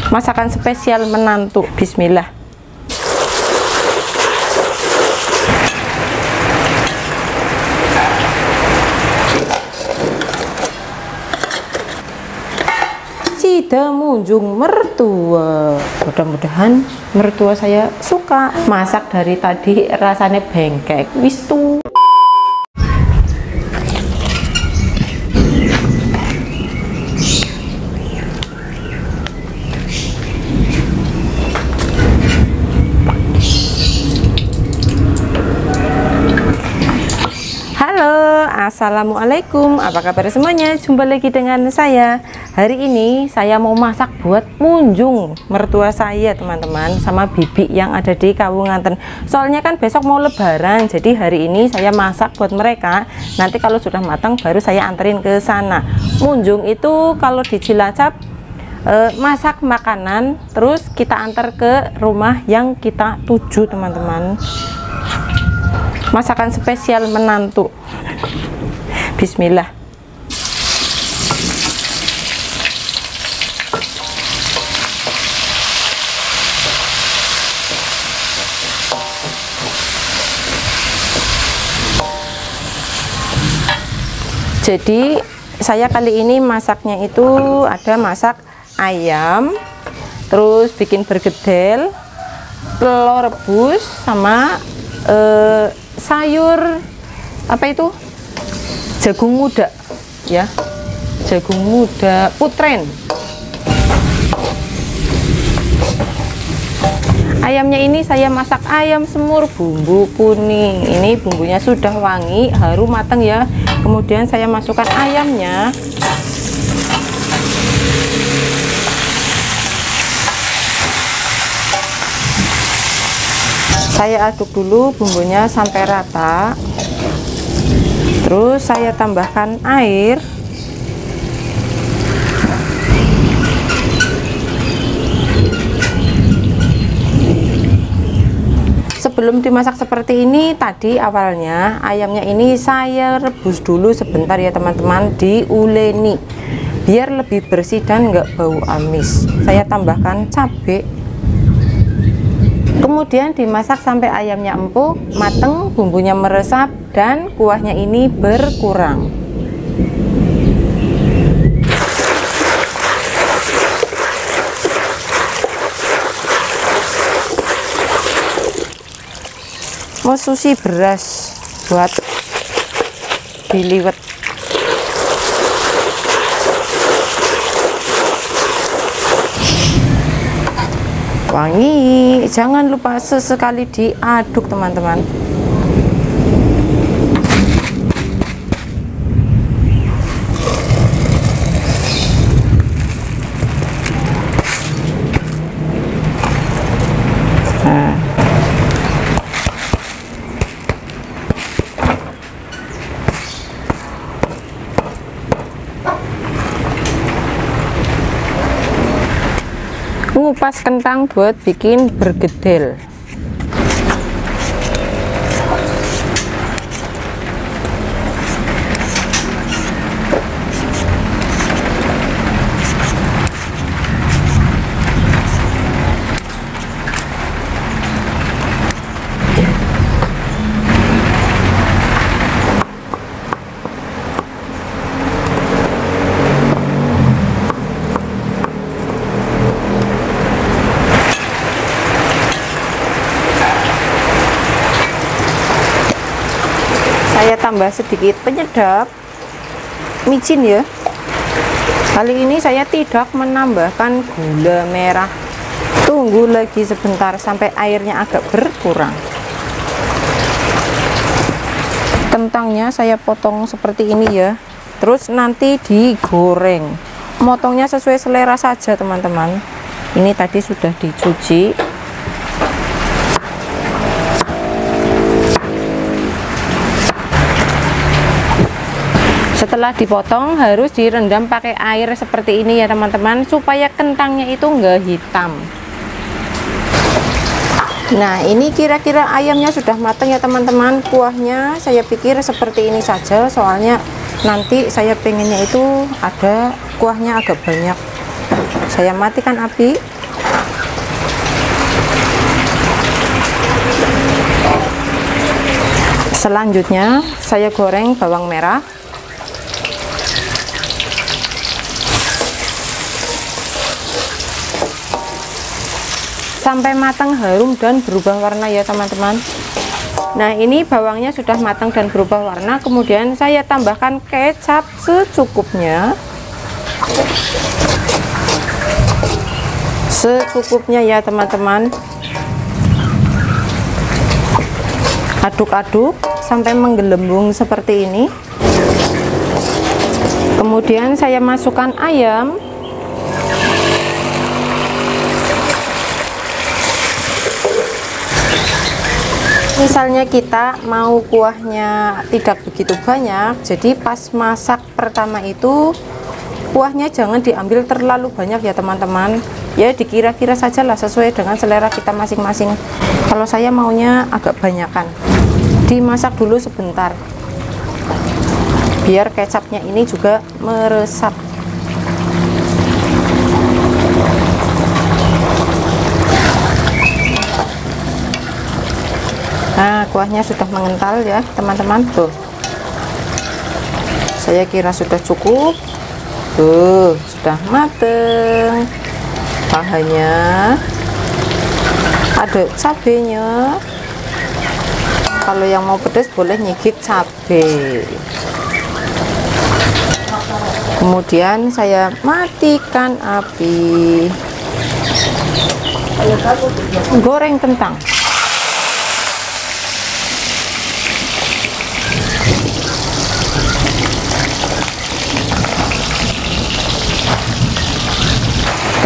Masakan spesial menantu. Bismillah. Cida munjung mertua. Mudah-mudahan mertua saya suka. Masak dari tadi rasanya bengkek. Wis tuh. Assalamualaikum, apa kabar semuanya? Jumpa lagi dengan saya. Hari ini saya mau masak buat munjung mertua saya, teman-teman, sama bibi yang ada di Kawunganten. Soalnya kan besok mau lebaran, jadi hari ini saya masak buat mereka. Nanti kalau sudah matang baru saya anterin ke sana. Munjung itu kalau di Cilacap masak makanan, terus kita antar ke rumah yang kita tuju, teman-teman. Masakan spesial menantu. Bismillah. Jadi saya kali ini masaknya itu ada masak ayam, terus bikin bergedel, telur rebus, sama sayur apa itu, jagung muda ya, jagung muda putren. Ayamnya ini saya masak ayam semur bumbu kuning. Ini bumbunya sudah wangi, harum, matang ya. Kemudian saya masukkan ayamnya. Saya aduk dulu bumbunya sampai rata. Terus saya tambahkan air. Sebelum dimasak seperti ini, tadi awalnya ayamnya ini saya rebus dulu sebentar ya teman-teman, diuleni biar lebih bersih dan nggak bau amis. Saya tambahkan cabai. Kemudian dimasak sampai ayamnya empuk, mateng, bumbunya meresap, dan kuahnya ini berkurang. Mau sushi beras buat diliwet. Wangi, jangan lupa sesekali diaduk, teman-teman. Ngupas kentang buat bikin bergedel. Saya tambah sedikit penyedap micin ya. Kali ini saya tidak menambahkan gula merah. Tunggu lagi sebentar sampai airnya agak berkurang. Kentangnya saya potong seperti ini ya. Terus nanti digoreng. Motongnya sesuai selera saja, teman-teman. Ini tadi sudah dicuci. Setelah dipotong harus direndam pakai air seperti ini ya teman-teman, supaya kentangnya itu enggak hitam. Nah, ini kira-kira ayamnya sudah matang ya teman-teman. Kuahnya saya pikir seperti ini saja, soalnya nanti saya pengennya itu ada kuahnya agak banyak. Saya matikan api. Selanjutnya saya goreng bawang merah. Sampai matang, harum dan berubah warna ya teman-teman. Nah, ini bawangnya sudah matang dan berubah warna. Kemudian saya tambahkan kecap secukupnya. Secukupnya ya teman-teman. Aduk-aduk sampai menggelembung seperti ini. Kemudian saya masukkan ayam. Misalnya kita mau kuahnya tidak begitu banyak, jadi pas masak pertama itu kuahnya jangan diambil terlalu banyak ya teman-teman. Ya dikira-kira saja lah, sesuai dengan selera kita masing-masing. Kalau saya maunya agak banyakan, dimasak dulu sebentar biar kecapnya ini juga meresap. Nah, kuahnya sudah mengental ya teman-teman. Tuh, saya kira sudah cukup. Tuh, sudah mateng. Bahannya ada cabenya. Kalau yang mau pedas boleh nyigit cabai. Kemudian saya matikan api. Goreng kentang.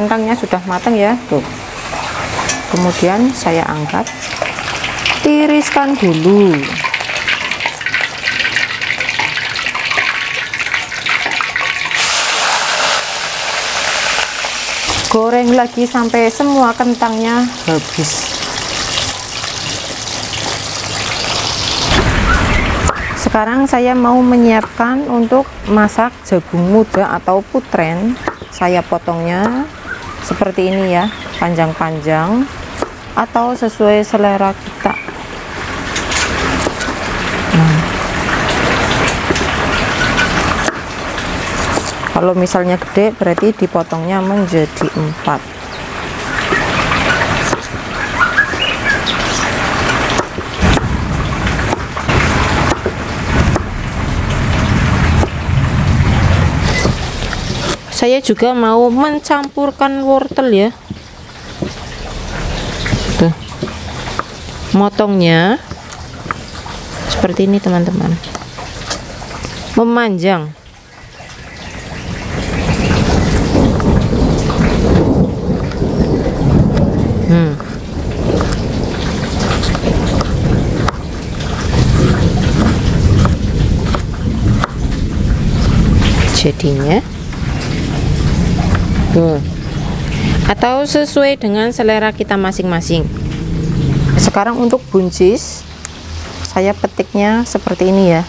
Kentangnya sudah matang ya, tuh. Kemudian saya angkat, tiriskan dulu. Goreng lagi sampai semua kentangnya habis. Sekarang saya mau menyiapkan untuk masak jagung muda atau putren. Saya potongnya seperti ini ya, panjang-panjang atau sesuai selera kita. Kalau misalnya gede berarti dipotongnya menjadi 4. Saya juga mau mencampurkan wortel ya. Tuh, motongnya seperti ini teman-teman, memanjang. Jadinya atau sesuai dengan selera kita masing-masing. Sekarang untuk buncis saya petiknya seperti ini ya,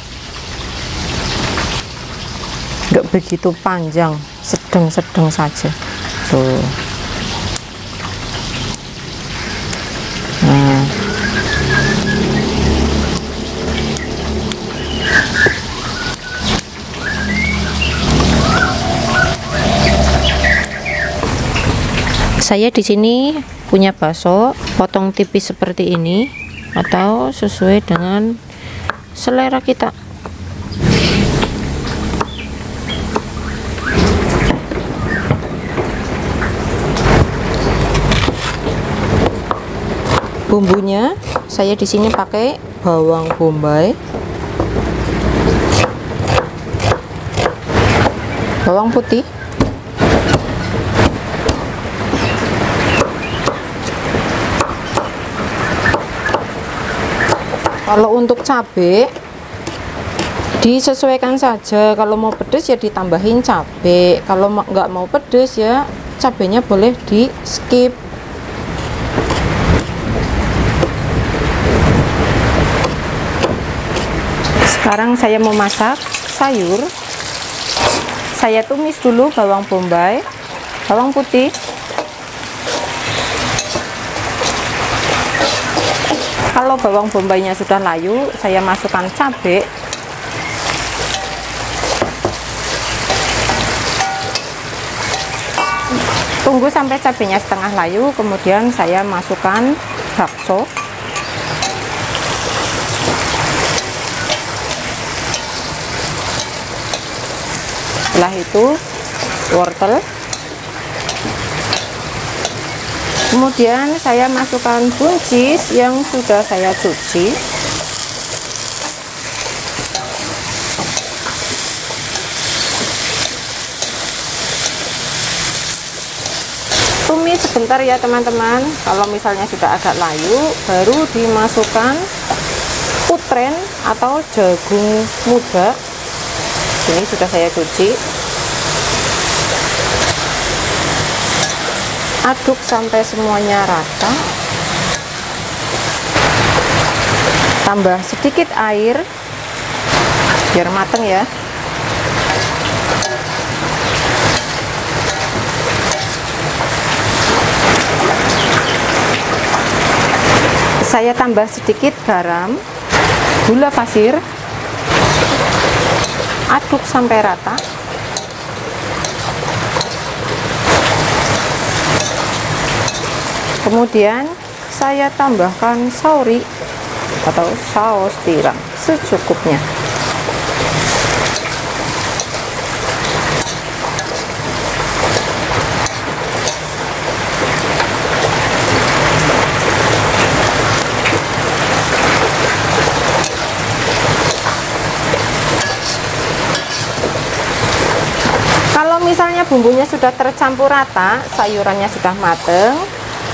enggak begitu panjang, sedang-sedang saja tuh. Nah, saya di sini punya bakso, potong tipis seperti ini atau sesuai dengan selera kita. Bumbunya saya di sini pakai bawang bombay, bawang putih, kalau untuk cabai disesuaikan saja. Kalau mau pedas ya ditambahin cabai, kalau nggak mau pedas ya cabenya boleh di skip. Sekarang saya mau masak sayur. Saya tumis dulu bawang bombay, bawang putih. Kalau bawang bombaynya sudah layu, saya masukkan cabai. Tunggu sampai cabenya setengah layu, kemudian saya masukkan bakso. Setelah itu wortel. Kemudian saya masukkan buncis yang sudah saya cuci. Tumis sebentar ya teman-teman. Kalau misalnya sudah agak layu, baru dimasukkan putren atau jagung muda. Ini sudah saya cuci. Aduk sampai semuanya rata. Tambah sedikit air biar mateng ya. Saya tambah sedikit garam, gula pasir. Aduk sampai rata. Kemudian saya tambahkan sauri atau saus tiram secukupnya. Kalau misalnya bumbunya sudah tercampur rata, sayurannya sudah mateng,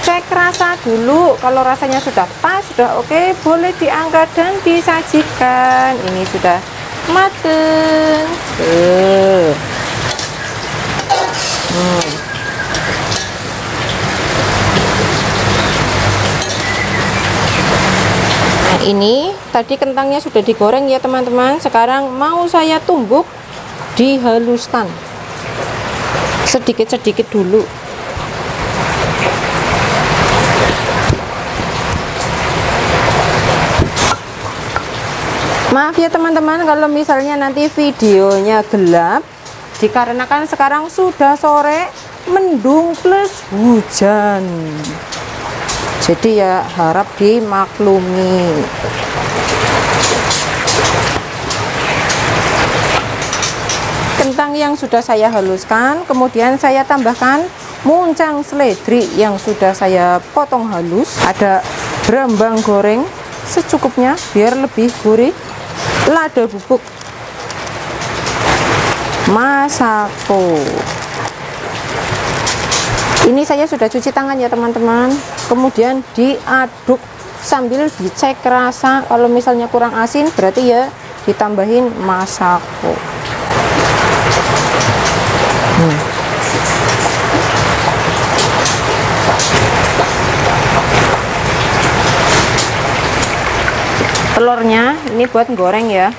cek rasa dulu. Kalau rasanya sudah pas, sudah oke, boleh diangkat dan disajikan. Ini sudah mateng. Nah, ini tadi kentangnya sudah digoreng ya teman-teman. Sekarang mau saya tumbuk, dihaluskan sedikit-sedikit dulu. Maaf ya teman-teman kalau misalnya nanti videonya gelap, dikarenakan sekarang sudah sore, mendung plus hujan. Jadi ya harap dimaklumi. Kentang yang sudah saya haluskan, kemudian saya tambahkan muncang seledri yang sudah saya potong halus. Ada berambang goreng secukupnya biar lebih gurih. Lada bubuk, masako. Ini saya sudah cuci tangan ya teman-teman. Kemudian diaduk sambil dicek rasa. Kalau misalnya kurang asin berarti ya ditambahin masako. Telurnya ini buat goreng ya,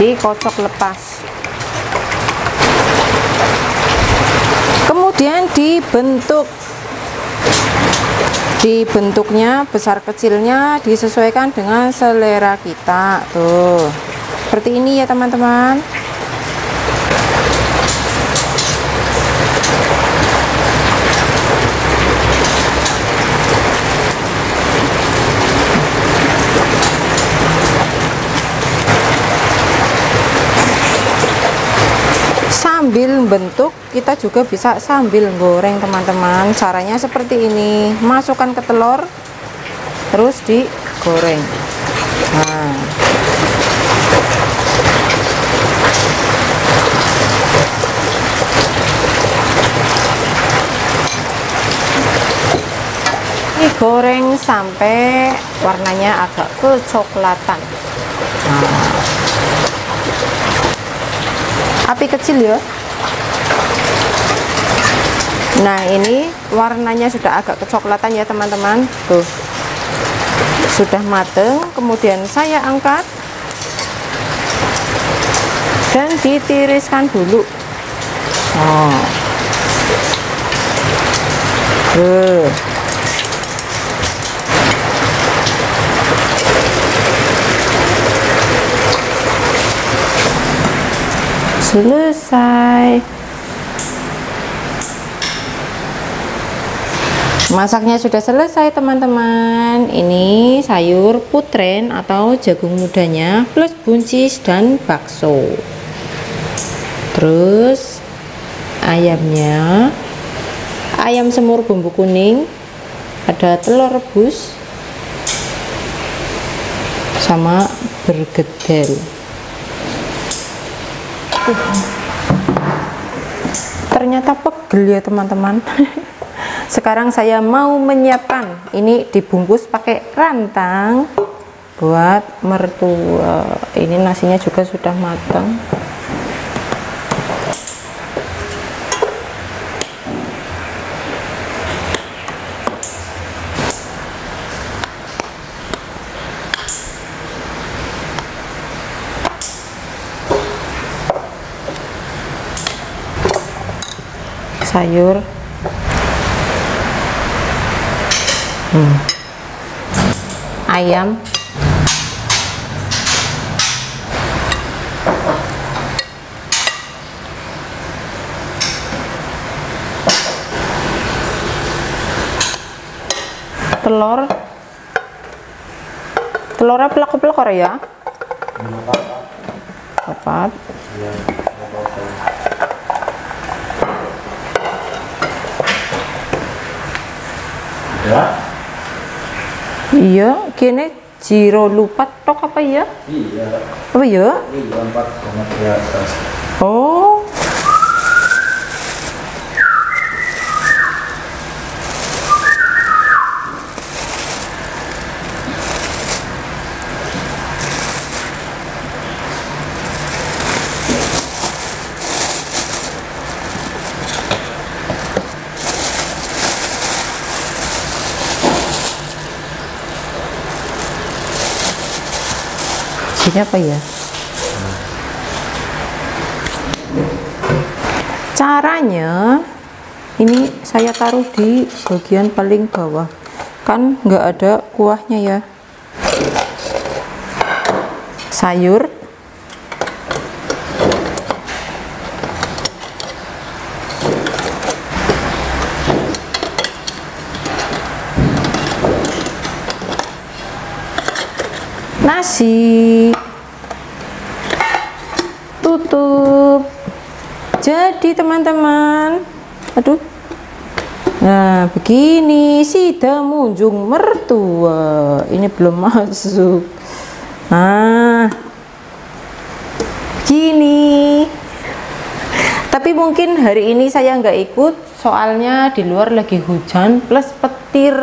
dikocok lepas. Kemudian dibentuknya besar kecilnya disesuaikan dengan selera kita tuh, seperti ini ya teman-teman. Sambil bentuk kita juga bisa sambil goreng teman-teman. Caranya seperti ini, masukkan ke telur terus digoreng. Nah, digoreng sampai warnanya agak kecoklatan. Nah, api kecil ya. Nah, ini warnanya sudah agak kecoklatan ya teman-teman. Tuh, sudah mateng. Kemudian saya angkat dan ditiriskan dulu. selesai. Masaknya sudah selesai teman-teman. Ini sayur putren atau jagung mudanya plus buncis dan bakso. Terus ayamnya, ayam semur bumbu kuning, ada telur rebus sama bergedel. Ternyata pegel ya teman-teman. Sekarang saya mau menyiapkan, ini dibungkus pakai rantang buat mertua. Ini nasinya juga sudah matang. Sayur ayam, telurnya pelakor ya, 4. Iya, kini jiro lupa tok apa ya? Iya. Apa ya? Iya, 4 banget di atas. Oh. Ini apa ya? Caranya ini saya taruh di bagian paling bawah, kan nggak ada kuahnya ya. Sayur, nasi, tutup. Jadi teman-teman, aduh, nah begini sida munjung mertua. Ini belum masuk. Nah begini, tapi mungkin hari ini saya nggak ikut soalnya di luar lagi hujan plus petir,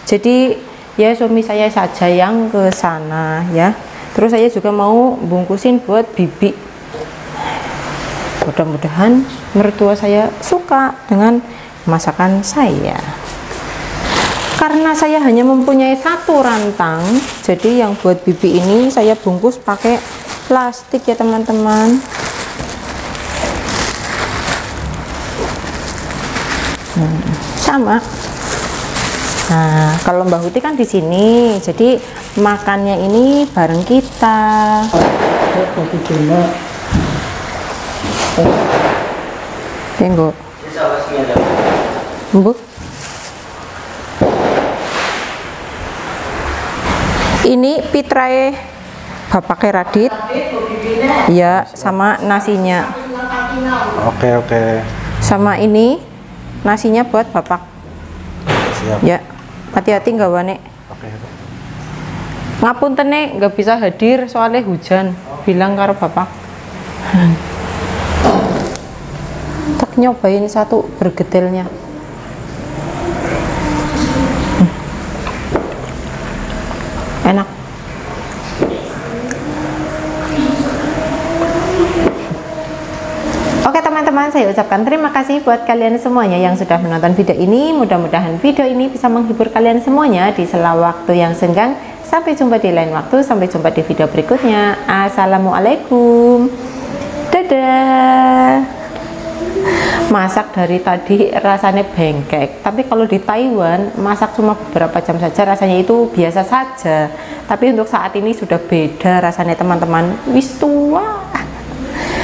jadi ya suami saya saja yang ke sana ya. Terus saya juga mau bungkusin buat bibi. Mudah-mudahan mertua saya suka dengan masakan saya. Karena saya hanya mempunyai 1 rantang, jadi yang buat bibi ini saya bungkus pakai plastik ya teman-teman. Sama. Nah, kalau Mbak Huti kan di sini, jadi makannya ini bareng kita. Tengok. Bu. Ini pitrae bapaknya Radit. Ya, sama nasinya. Oke. Sama ini nasinya buat bapak. Siap. Ya, hati-hati nggak wane. Oke. Ngapunten nek nggak bisa hadir soalnya hujan. Bilang karo bapak. Tak nyobain 1 bergedelnya. Enak. Oke teman-teman, saya ucapkan terima kasih buat kalian semuanya yang sudah menonton video ini. Mudah-mudahan video ini bisa menghibur kalian semuanya di sela waktu yang senggang. Sampai jumpa di lain waktu, sampai jumpa di video berikutnya. Assalamualaikum. Dadah. Masak dari tadi rasanya bengkek, tapi kalau di Taiwan masak cuma beberapa jam saja rasanya itu biasa saja. Tapi untuk saat ini sudah beda rasanya teman-teman. Wis tua.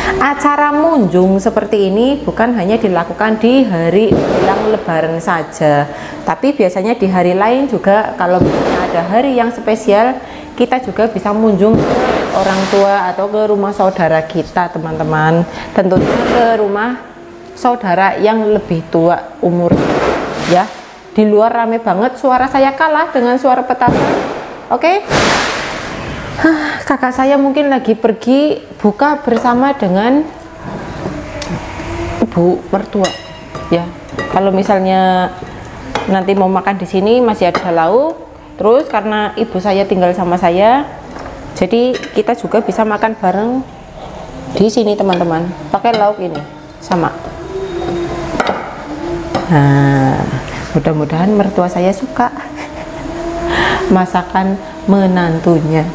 Acara munjung seperti ini bukan hanya dilakukan di hari menjelang lebaran saja, tapi biasanya di hari lain juga. Kalau misalnya ada hari yang spesial, kita juga bisa munjung ke orang tua atau ke rumah saudara kita, teman-teman. Tentunya ke rumah saudara yang lebih tua umur ya. Di luar rame banget, suara saya kalah dengan suara petasan. Oke. Kakak saya mungkin lagi pergi buka bersama dengan ibu mertua ya. Kalau misalnya nanti mau makan di sini masih ada lauk, terus karena ibu saya tinggal sama saya, jadi kita juga bisa makan bareng di sini, teman-teman, pakai lauk ini sama. Nah, mudah-mudahan mertua saya suka masakan menantunya.